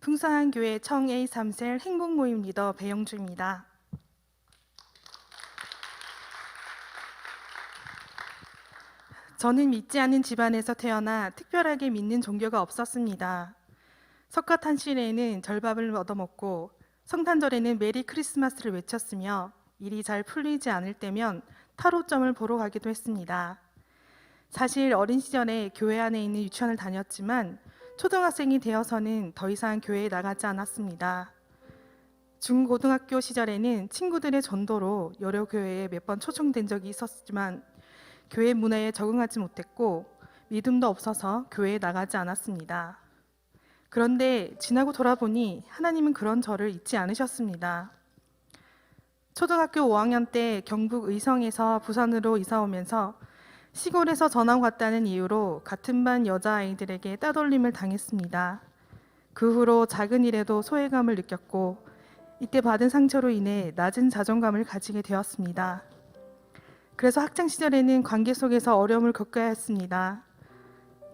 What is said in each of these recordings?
풍성한 교회 청 A3셀 행복 모임 리더 배영주입니다. 저는 믿지 않는 집안에서 태어나 특별하게 믿는 종교가 없었습니다. 석가탄신일에는 절밥을 얻어먹고 성탄절에는 메리 크리스마스를 외쳤으며 일이 잘 풀리지 않을 때면 타로점을 보러 가기도 했습니다. 사실 어린 시절에 교회 안에 있는 유치원을 다녔지만 초등학생이 되어서는 더 이상 교회에 나가지 않았습니다. 중고등학교 시절에는 친구들의 전도로 여러 교회에 몇 번 초청된 적이 있었지만 교회 문화에 적응하지 못했고 믿음도 없어서 교회에 나가지 않았습니다. 그런데 지나고 돌아보니 하나님은 그런 저를 잊지 않으셨습니다. 초등학교 5학년 때 경북 의성에서 부산으로 이사 오면서 시골에서 전학 왔다는 이유로 같은 반 여자아이들에게 따돌림을 당했습니다. 그 후로 작은 일에도 소외감을 느꼈고 이때 받은 상처로 인해 낮은 자존감을 가지게 되었습니다. 그래서 학창 시절에는 관계 속에서 어려움을 겪어야 했습니다.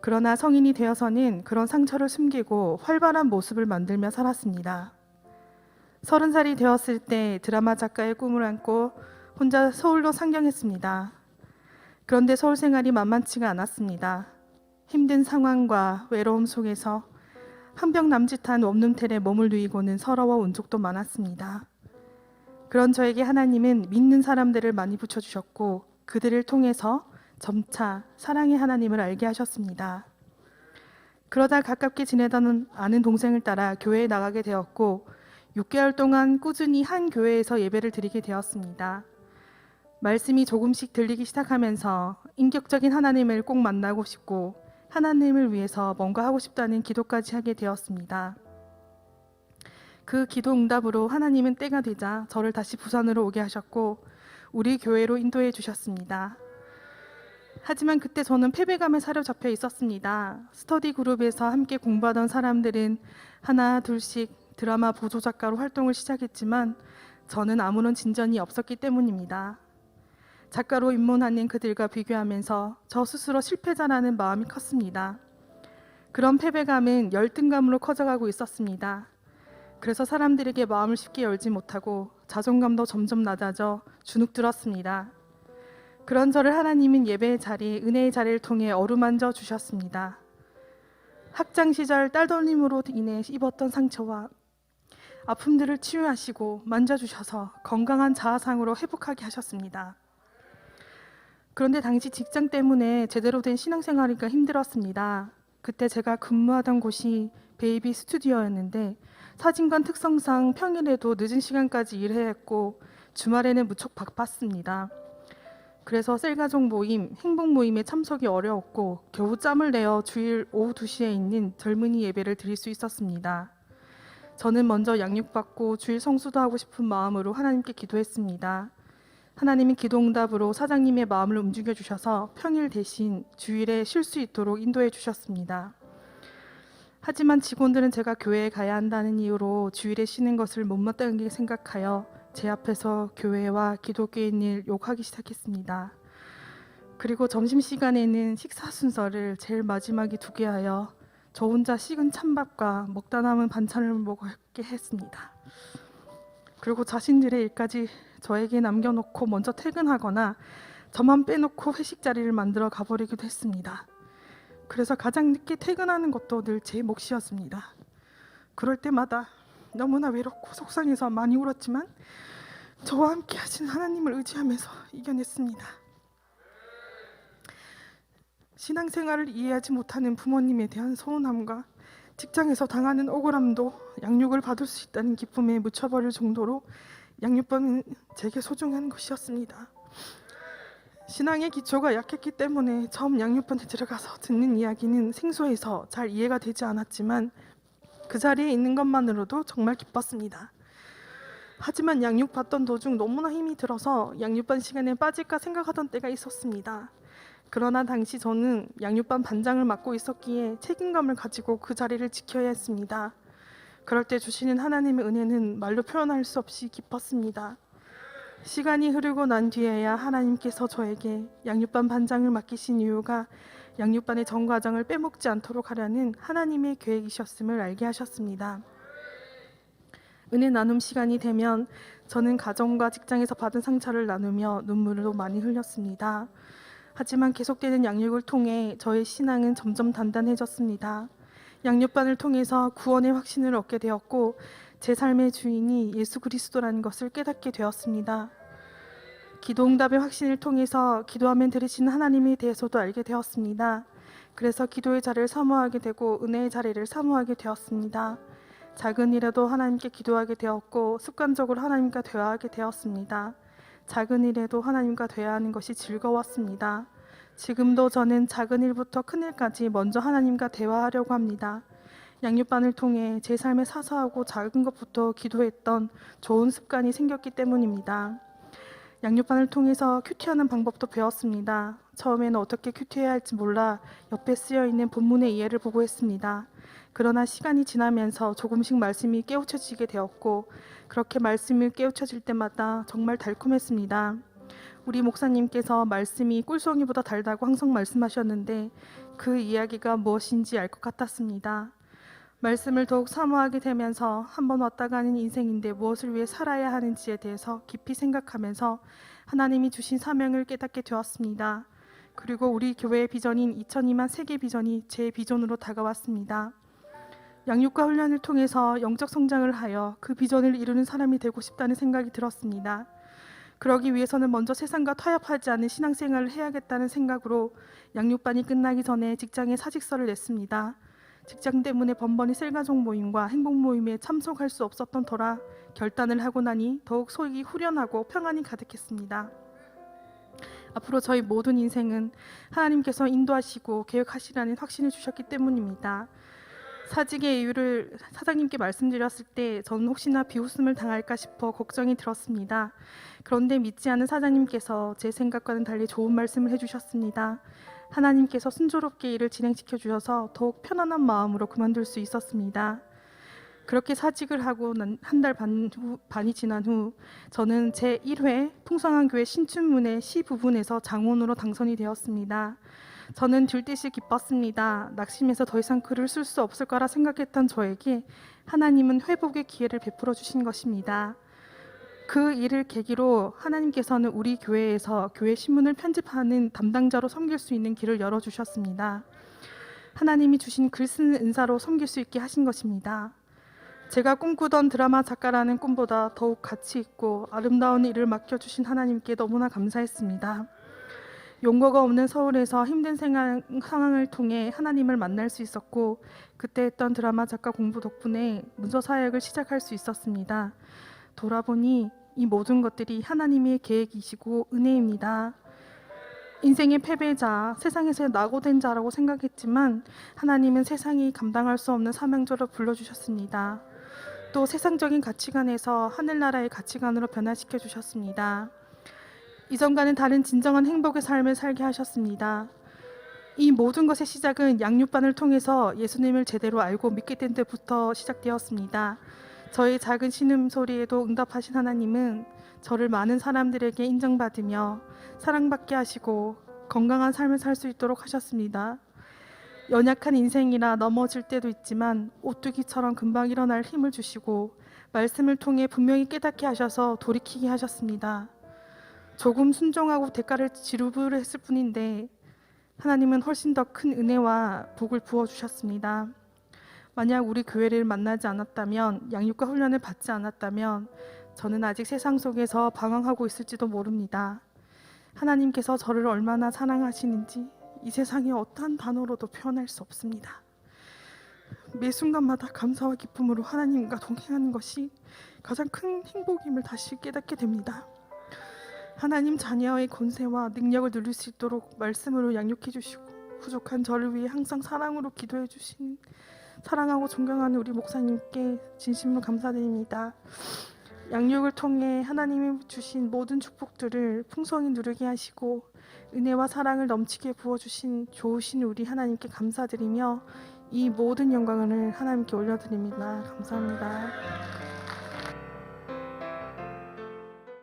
그러나 성인이 되어서는 그런 상처를 숨기고 활발한 모습을 만들며 살았습니다. 30살이 되었을 때 드라마 작가의 꿈을 안고 혼자 서울로 상경했습니다. 그런데 서울 생활이 만만치가 않았습니다. 힘든 상황과 외로움 속에서 한병 남짓한 원룸텔에 몸을 누이고는 서러워온 적도 많았습니다. 그런 저에게 하나님은 믿는 사람들을 많이 붙여주셨고 그들을 통해서 점차 사랑의 하나님을 알게 하셨습니다. 그러다 가깝게 지내던 아는 동생을 따라 교회에 나가게 되었고 6개월 동안 꾸준히 한 교회에서 예배를 드리게 되었습니다. 말씀이 조금씩 들리기 시작하면서 인격적인 하나님을 꼭 만나고 싶고 하나님을 위해서 뭔가 하고 싶다는 기도까지 하게 되었습니다. 그 기도 응답으로 하나님은 때가 되자 저를 다시 부산으로 오게 하셨고 우리 교회로 인도해 주셨습니다. 하지만 그때 저는 패배감에 사로잡혀 있었습니다. 스터디 그룹에서 함께 공부하던 사람들은 하나 둘씩 드라마 보조 작가로 활동을 시작했지만 저는 아무런 진전이 없었기 때문입니다. 작가로 입문하는 그들과 비교하면서 저 스스로 실패자라는 마음이 컸습니다. 그런 패배감은 열등감으로 커져가고 있었습니다. 그래서 사람들에게 마음을 쉽게 열지 못하고 자존감도 점점 낮아져 주눅들었습니다. 그런 저를 하나님은 예배의 자리, 은혜의 자리를 통해 어루만져 주셨습니다. 학창 시절 딸돌림으로 인해 입었던 상처와 아픔들을 치유하시고 만져주셔서 건강한 자아상으로 회복하게 하셨습니다. 그런데 당시 직장 때문에 제대로 된 신앙생활이가 힘들었습니다. 그때 제가 근무하던 곳이 베이비 스튜디오였는데 사진관 특성상 평일에도 늦은 시간까지 일해야 했고 주말에는 무척 바빴습니다. 그래서 셀가족 모임, 행복 모임에 참석이 어려웠고 겨우 짬을 내어 주일 오후 2시에 있는 젊은이 예배를 드릴 수 있었습니다. 저는 먼저 양육받고 주일 성수도 하고 싶은 마음으로 하나님께 기도했습니다. 하나님이 기도응답으로 사장님의 마음을 움직여 주셔서 평일 대신 주일에 쉴 수 있도록 인도해 주셨습니다. 하지만 직원들은 제가 교회에 가야 한다는 이유로 주일에 쉬는 것을 못마땅하게 생각하여 제 앞에서 교회와 기독교인 일 욕하기 시작했습니다. 그리고 점심시간에는 식사 순서를 제일 마지막에 두게 하여 저 혼자 식은 찬밥과 먹다 남은 반찬을 먹게 했습니다. 그리고 자신들의 일까지 저에게 남겨놓고 먼저 퇴근하거나 저만 빼놓고 회식 자리를 만들어 가버리기도 했습니다. 그래서 가장 늦게 퇴근하는 것도 늘 제 몫이었습니다. 그럴 때마다 너무나 외롭고 속상해서 많이 울었지만 저와 함께 하신 하나님을 의지하면서 이겨냈습니다. 신앙생활을 이해하지 못하는 부모님에 대한 서운함과 직장에서 당하는 억울함도 양육을 받을 수 있다는 기쁨에 묻혀버릴 정도로 양육법은 제게 소중한 것이었습니다. 신앙의 기초가 약했기 때문에 처음 양육반에 들어가서 듣는 이야기는 생소해서 잘 이해가 되지 않았지만 그 자리에 있는 것만으로도 정말 기뻤습니다. 하지만 양육받던 도중 너무나 힘이 들어서 양육반 시간에 빠질까 생각하던 때가 있었습니다. 그러나 당시 저는 양육반 반장을 맡고 있었기에 책임감을 가지고 그 자리를 지켜야 했습니다. 그럴 때 주시는 하나님의 은혜는 말로 표현할 수 없이 기뻤습니다. 시간이 흐르고 난 뒤에야 하나님께서 저에게 양육반 반장을 맡기신 이유가 양육반의 전 과정을 빼먹지 않도록 하려는 하나님의 계획이셨음을 알게 하셨습니다. 은혜 나눔 시간이 되면 저는 가정과 직장에서 받은 상처를 나누며 눈물을 많이 흘렸습니다. 하지만 계속되는 양육을 통해 저의 신앙은 점점 단단해졌습니다. 양육반을 통해서 구원의 확신을 얻게 되었고 제 삶의 주인이 예수 그리스도라는 것을 깨닫게 되었습니다. 기도응답의 확신을 통해서 기도하면 들으시는 하나님에 대해서도 알게 되었습니다. 그래서 기도의 자리를 사모하게 되고 은혜의 자리를 사모하게 되었습니다. 작은 일에도 하나님께 기도하게 되었고 습관적으로 하나님과 대화하게 되었습니다. 작은 일에도 하나님과 대화하는 것이 즐거웠습니다. 지금도 저는 작은 일부터 큰 일까지 먼저 하나님과 대화하려고 합니다. 양육반을 통해 제 삶의 사소하고 작은 것부터 기도했던 좋은 습관이 생겼기 때문입니다. 양육반을 통해서 큐티하는 방법도 배웠습니다. 처음에는 어떻게 큐티해야 할지 몰라 옆에 쓰여있는 본문의 이해를 보고 했습니다. 그러나 시간이 지나면서 조금씩 말씀이 깨우쳐지게 되었고 그렇게 말씀이 깨우쳐질 때마다 정말 달콤했습니다. 우리 목사님께서 말씀이 꿀송이보다 달다고 항상 말씀하셨는데 그 이야기가 무엇인지 알 것 같았습니다. 말씀을 더욱 사모하게 되면서 한번 왔다 가는 인생인데 무엇을 위해 살아야 하는지에 대해서 깊이 생각하면서 하나님이 주신 사명을 깨닫게 되었습니다. 그리고 우리 교회의 비전인 2002만 세계 비전이 제 비전으로 다가왔습니다. 양육과 훈련을 통해서 영적 성장을 하여 그 비전을 이루는 사람이 되고 싶다는 생각이 들었습니다. 그러기 위해서는 먼저 세상과 타협하지 않은 신앙생활을 해야겠다는 생각으로 양육반이 끝나기 전에 직장에 사직서를 냈습니다. 직장 때문에 번번이 셀가족 모임과 행복 모임에 참석할 수 없었던 터라 결단을 하고 나니 더욱 속이 후련하고 평안이 가득했습니다. 앞으로 저희 모든 인생은 하나님께서 인도하시고 계획하시라는 확신을 주셨기 때문입니다. 사직의 이유를 사장님께 말씀드렸을 때 저는 혹시나 비웃음을 당할까 싶어 걱정이 들었습니다. 그런데 믿지 않은 사장님께서 제 생각과는 달리 좋은 말씀을 해주셨습니다. 하나님께서 순조롭게 일을 진행시켜 주셔서 더욱 편안한 마음으로 그만둘 수 있었습니다. 그렇게 사직을 하고 한 달 반이 지난 후 저는 제1회 풍성한 교회 신춘문예 시 부분에서 장원으로 당선이 되었습니다. 저는 들뜻이 기뻤습니다. 낙심해서 더 이상 글을 쓸 수 없을 거라 생각했던 저에게 하나님은 회복의 기회를 베풀어 주신 것입니다. 그 일을 계기로 하나님께서는 우리 교회에서 교회 신문을 편집하는 담당자로 섬길 수 있는 길을 열어주셨습니다. 하나님이 주신 글 쓰는 은사로 섬길 수 있게 하신 것입니다. 제가 꿈꾸던 드라마 작가라는 꿈보다 더욱 가치 있고 아름다운 일을 맡겨주신 하나님께 너무나 감사했습니다. 용거가 없는 서울에서 힘든 상황을 통해 하나님을 만날 수 있었고 그때 했던 드라마 작가 공부 덕분에 문서 사역을 시작할 수 있었습니다. 돌아보니 이 모든 것들이 하나님의 계획이시고 은혜입니다. 인생의 패배자, 세상에서 낙오된 자라고 생각했지만 하나님은 세상이 감당할 수 없는 사명자로 불러주셨습니다. 또 세상적인 가치관에서 하늘나라의 가치관으로 변화시켜 주셨습니다. 이전과는 다른 진정한 행복의 삶을 살게 하셨습니다. 이 모든 것의 시작은 양육반을 통해서 예수님을 제대로 알고 믿게 된 때부터 시작되었습니다. 저의 작은 신음소리에도 응답하신 하나님은 저를 많은 사람들에게 인정받으며 사랑받게 하시고 건강한 삶을 살 수 있도록 하셨습니다. 연약한 인생이라 넘어질 때도 있지만 오뚜기처럼 금방 일어날 힘을 주시고 말씀을 통해 분명히 깨닫게 하셔서 돌이키게 하셨습니다. 조금 순종하고 대가를 지불했을 뿐인데 하나님은 훨씬 더 큰 은혜와 복을 부어주셨습니다. 만약 우리 교회를 만나지 않았다면, 양육과 훈련을 받지 않았다면 저는 아직 세상 속에서 방황하고 있을지도 모릅니다. 하나님께서 저를 얼마나 사랑하시는지 이 세상의 어떠한 단어로도 표현할 수 없습니다. 매 순간마다 감사와 기쁨으로 하나님과 동행하는 것이 가장 큰 행복임을 다시 깨닫게 됩니다. 하나님 자녀의 권세와 능력을 누릴 수 있도록 말씀으로 양육해 주시고 부족한 저를 위해 항상 사랑으로 기도해 주신 사랑하고 존경하는 우리 목사님께 진심으로 감사드립니다. 양육을 통해 하나님이 주신 모든 축복들을 풍성히 누리게 하시고 은혜와 사랑을 넘치게 부어주신 좋으신 우리 하나님께 감사드리며 이 모든 영광을 하나님께 올려드립니다. 감사합니다.